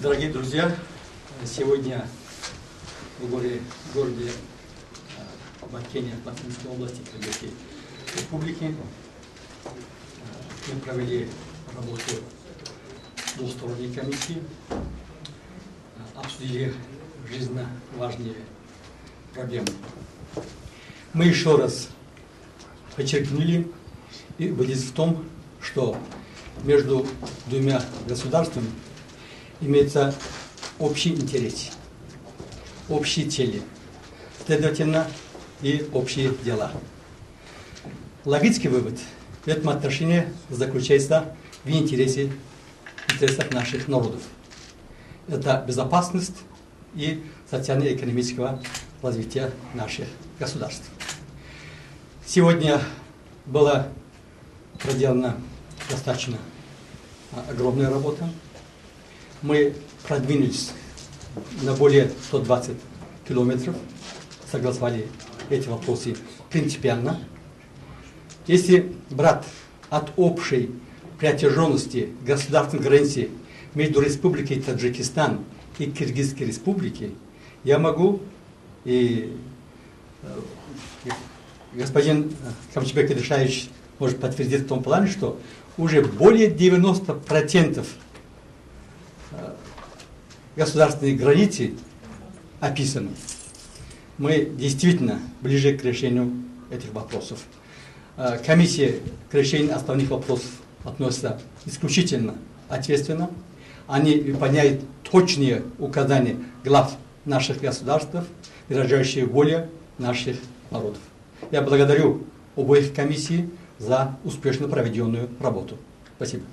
Дорогие друзья, сегодня в городе Баткене, Батумской области, Кыргызской республики, мы провели работу двусторонней комиссии, обсудили жизненно важные проблемы. Мы еще раз подчеркнули и убедились в том, что между двумя государствами имеется общий интерес, общие цели, следовательно, и общие дела. Логический вывод в этом отношении заключается в интересах наших народов. Это безопасность и социально-экономического развития наших государств. Сегодня была проделана достаточно огромная работа. Мы продвинулись на более 120 километров, согласовали эти вопросы принципиально. Если брать от общей протяженности государственной границы между Республикой Таджикистан и Киргизской Республикой, я могу, и господин Камчыбек Идышевич может подтвердить в том плане, что уже более 90% государственной границы описаны. Мы действительно ближе к решению этих вопросов. Комиссия к решению основных вопросов относится исключительно ответственно. Они выполняют точные указания глав наших государств, выражающие волю наших народов. Я благодарю обоих комиссий за успешно проведенную работу. Спасибо.